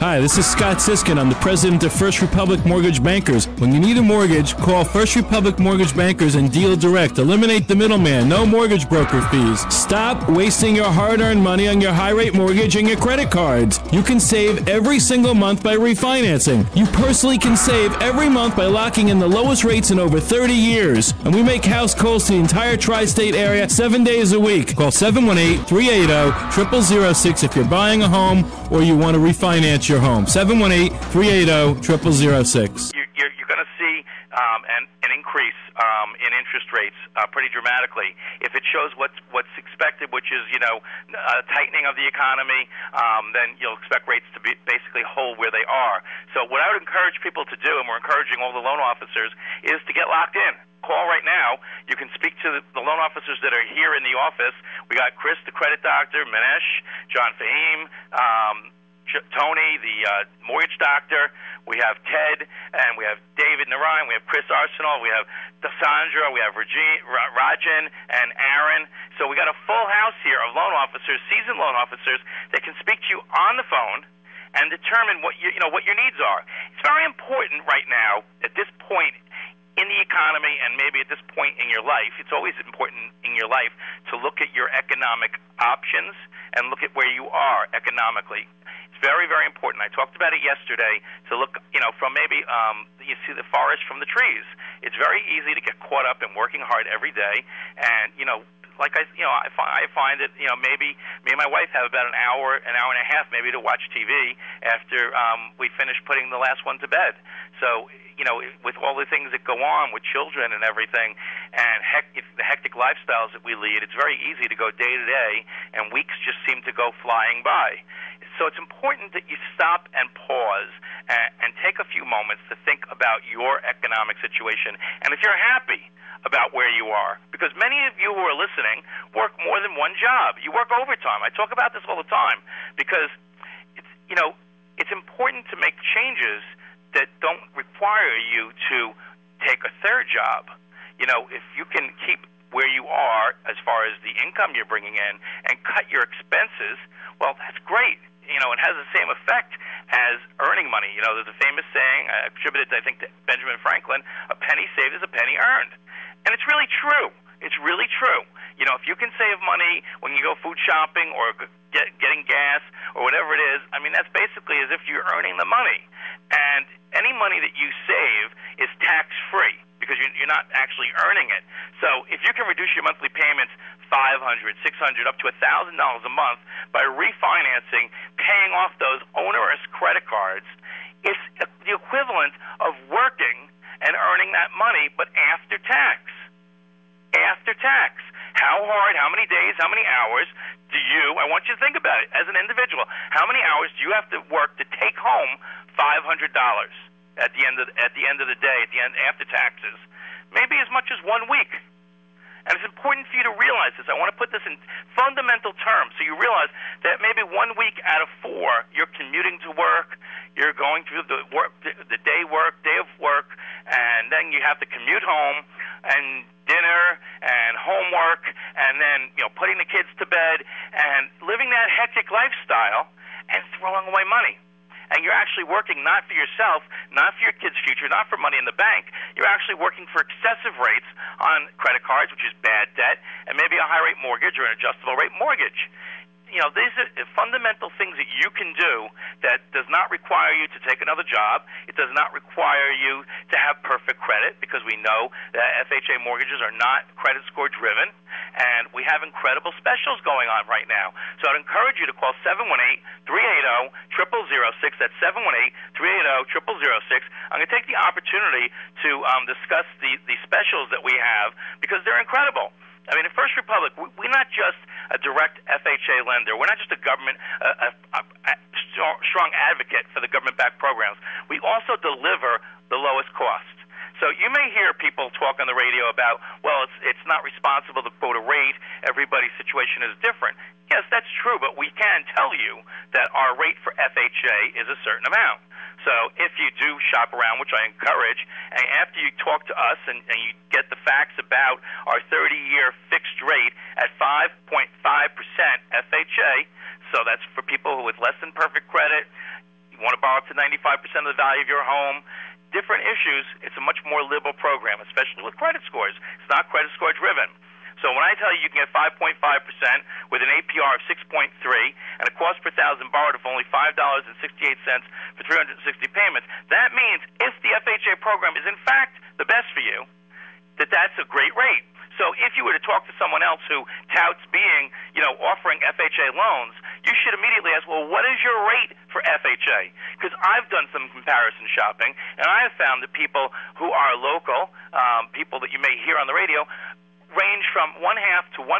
Hi, this is Scott Siskin. I'm the president of First Republic Mortgage Bankers. When you need a mortgage, call First Republic Mortgage Bankers and deal direct. Eliminate the middleman. No mortgage broker fees. Stop wasting your hard-earned money on your high-rate mortgage and your credit cards. You can save every single month by refinancing. You personally can save every month by locking in the lowest rates in over 30 years. And we make house calls to the entire tri-state area 7 days a week. Call 718-380-0006 if you're buying a home or you want to refinance your home. 718-380-0006. You're going to see an increase in interest rates pretty dramatically. If it shows what's expected, which is a tightening of the economy, then you'll expect rates to be basically hold where they are. So what I would encourage people to do, and we're encouraging all the loan officers, is to get locked in. Call right now. You can speak to the loan officers that are here in the office. We got Chris, the credit doctor, Manesh, John Fahim, Tony, the mortgage doctor. We have Ted, and we have David Narayan. We have Chris Arsenal. We have Cassandra. We have Rajan and Aaron. So we got a full house here of loan officers, seasoned loan officers, that can speak to you on the phone and determine what your needs are. It's very important right now at this point in the economy, and maybe at this point in your life. It's always important in your life to look at your economic options and look at where you are economically. It's very, very important. I talked about it yesterday, to look, from maybe you see the forest from the trees. It's very easy to get caught up in working hard every day, and I find that maybe me and my wife have about an hour and a half maybe to watch TV after we finish putting the last one to bed. So with all the things that go on with children and everything, and the hectic lifestyles that we lead, it's very easy to go day to day, and weeks just seem to go flying by. So it's important that you stop and pause and take a few moments to think about your economic situation. And if you're happy about where you are, because many of you who are listening work more than one job. You work overtime. I talk about this all the time because it's important to make changes that don't require you to take a third job. If you can keep where you are as far as the income you're bringing in and cut your expenses, well, that's great. It has the same effect as earning money. There's a famous saying attributed, I think, to Benjamin Franklin: a penny saved is a penny earned. And it's really true. It's really true. If you can save money when you go food shopping or getting gas or whatever it is, that's basically as if you're earning the money. And any money that you save is tax-free because you're not actually earning it. So if you can reduce your monthly payments $500, $600, up to $1,000 a month by refinancing, paying off those onerous credit cards, it's the equivalent of working and earning that money, but after tax. After tax. How hard, how many days, how many hours I want you to think about it as an individual. How many hours do you have to work to take home $500 at the end of the day, after taxes? Maybe as much as 1 week. And it's important for you to realize this. I want to put this in fundamental terms so you realize that maybe 1 week out of 4 you're commuting to work, you're going through the day of work, and then you have to commute home and dinner and homework, and then putting the kids to bed and living that hectic lifestyle and throwing away money. And you're actually working not for yourself, not for your kids' future, not for money in the bank. You're actually working for excessive rates on credit cards, which is bad debt, and maybe a high-rate mortgage or an adjustable-rate mortgage. These are fundamental things that you can do that does not require you to take another job. It does not require you to have perfect credit, because we know that FHA mortgages are not credit score driven, and we have incredible specials going on right now. So I'd encourage you to call 718-380-0006. That's 718-380-0006. I'm going to take the opportunity to discuss the specials that we have, because they're incredible. At First Republic, we're not just a direct FHA lender. We're not just a government, a strong advocate for the government-backed programs. We also deliver the lowest cost. So you may hear people talk on the radio about, well, it's not responsible to quote a rate. Everybody's situation is different. Yes, that's true, but we can tell you that our rate for FHA is a certain amount. So if you do shop around, which I encourage, and after you talk to us and you get the facts about our 30-year fixed rate at 5.5% FHA, so that's for people with less than perfect credit, You want to borrow up to 95% of the value of your home. Different issues. It's a much more liberal program, especially with credit scores. It's not credit score driven. So when I tell you can get 5.5% with an APR of 6.3 and a cost per thousand borrowed of only $5.68 for 360 payments, that means if the FHA program is in fact the best for you, that's a great rate. So if you were to talk to someone else who touts being, offering FHA loans, you should immediately ask, well, what is your rate for FHA? Because I've done some comparison shopping, and I have found that people who are local, people that you may hear on the radio, range from 0.5% to 1%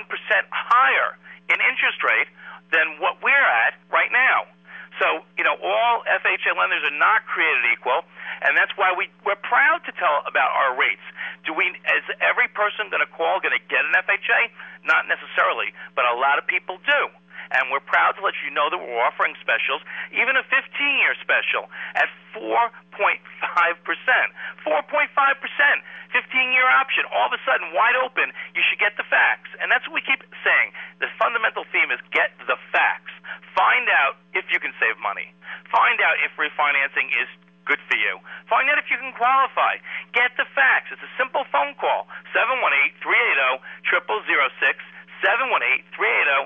higher in interest rate than what we're at right now. So, all FHA lenders are not created equal, and that's why we're proud to tell about our rates. Is every person going to call going to get an FHA? Not necessarily, but a lot of people do. And we're proud to let you know that we're offering specials, even a 15-year special at 4.5%. 4.5%, 15-year option. All of a sudden, wide open, you should get the facts. And that's what we keep saying. The fundamental theme is get the facts. Find out if you can save money. Find out if refinancing is good for you. Find out if you can qualify. Get the facts. It's a simple phone call, 718-380-0006. 718-380-0006.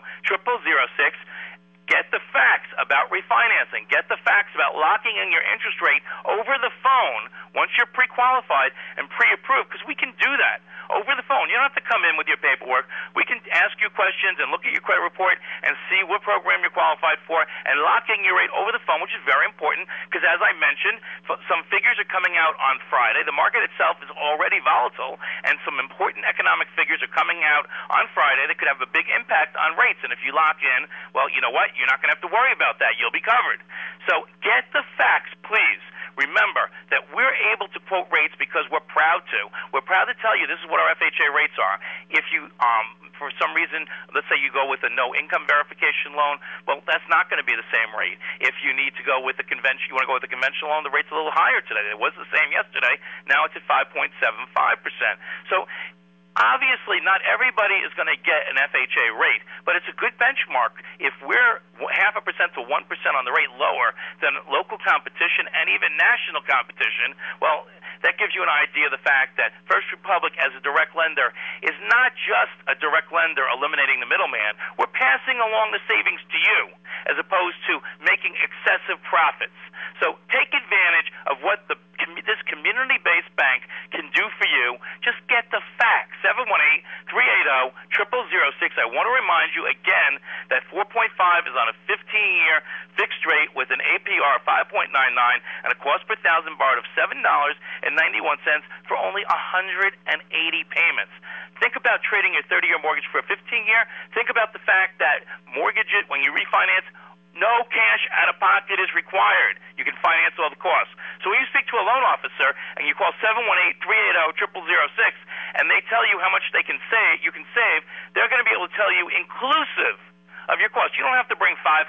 Get the facts about refinancing. Get the facts about locking in your interest rate over the phone once you're pre-qualified and pre-approved, because we can do that over the phone. You don't have to come in with your paperwork. We can ask you questions and look at your credit report and see what program you're qualified for and lock in your rate over the phone, which is very important because, as I mentioned, some figures are coming out on Friday. The market itself is already volatile, and some important economic figures are coming out on Friday that could have a big impact on rates. And if you lock in, well, you know what? You're not going to have to worry about that. You'll be covered. So get the facts, please. Remember that we're able to quote rates because we're proud to. We're proud to tell you this is what our FHA rates are. If you, for some reason, let's say you go with a no-income verification loan, well, that's not going to be the same rate. If you need to go with the convention, you want to go with the conventional loan, the rate's a little higher today. It was the same yesterday. Now it's at 5.75%. So obviously, not everybody is going to get an FHA rate, but it's a good benchmark. If we're 0.5% to 1% on the rate lower than local competition and even national competition, well, that gives you an idea of the fact that First Republic, as a direct lender, is not just a direct lender eliminating the middleman. We're passing along the savings to you as opposed to making excessive profits. So take advantage of what this community-based bank can do for you. Just get the facts. 718-380-0006. I want to remind you again that 4.5 is on a 15-year fixed rate with an APR of 5.99 and a cost per thousand borrowed of $7.91 for only 180 payments. Think about trading your 30-year mortgage for a 15-year. Think about the fact that mortgage it when you refinance, no cash out of pocket is required. You can finance all the costs. So when you speak to a loan officer and you call 718-380-0006 and they tell you how much you can save, they're going to be able to tell you inclusive of your costs. You don't have to bring $5,000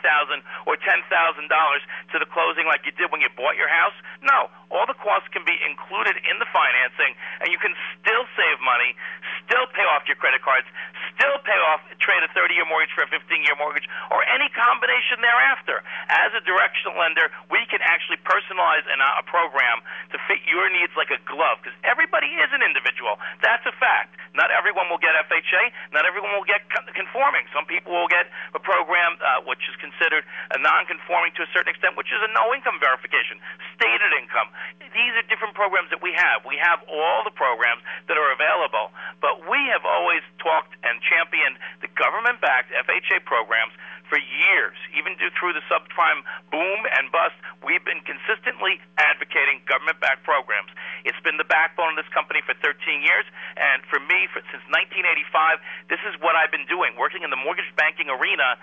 or $10,000 to the closing like you did when you bought your house. No, all the costs can be included in the financing, and you can still save money, still pay off your credit cards, still trade a 30-year mortgage for a 15-year mortgage, or any combination thereafter. As a directional lender, we can actually personalize a program to fit your needs like a glove, because everybody is an individual. That's a fact. Not everyone will get FHA. Not everyone will get conforming. Some people will get a program which is considered a non-conforming to a certain extent, which is a no-income verification, stated income. These are different programs that we have. We have all the programs that are available, but we have always talked and championed the government-backed FHA programs for years. Even through the subprime boom and bust, we've been consistently advocating government-backed programs. It's been the backbone of this company for 13 years, and for me, since 1985, this is what I've been doing, working in the mortgage banking arena,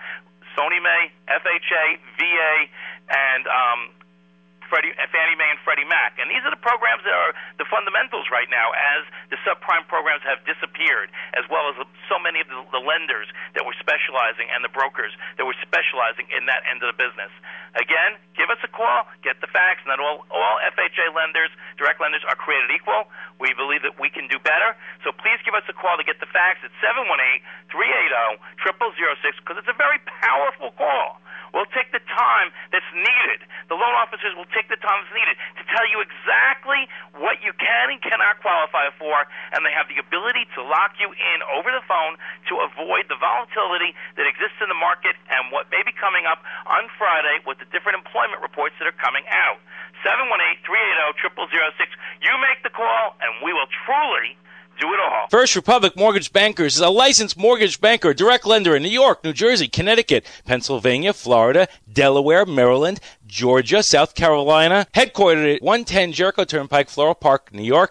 Fannie Mae, FHA, VA, and Fannie Mae and Freddie Mac. And these are the programs that are the fundamentals right now as the subprime programs have disappeared, as well as so many of the lenders that were specializing and the brokers that were specializing in that end of the business. Again, give us a call, get the facts. Not all FHA lenders, direct lenders, are created equal. We believe that we can do better. So please give us a call to get the facts at 718-380-0006 because it's a very powerful call. will take the time that's needed. The loan officers will take the time that's needed to tell you exactly what you can and cannot qualify for, and they have the ability to lock you in over the phone to avoid the volatility that exists in the market and what may be coming up on Friday with the different employment reports that are coming out. 718-380-0006. You make the call, and we will truly do it all. First Republic Mortgage Bankers is a licensed mortgage banker, direct lender in New York, New Jersey, Connecticut, Pennsylvania, Florida, Delaware, Maryland, Georgia, South Carolina, headquartered at 110 Jericho Turnpike, Floral Park, New York.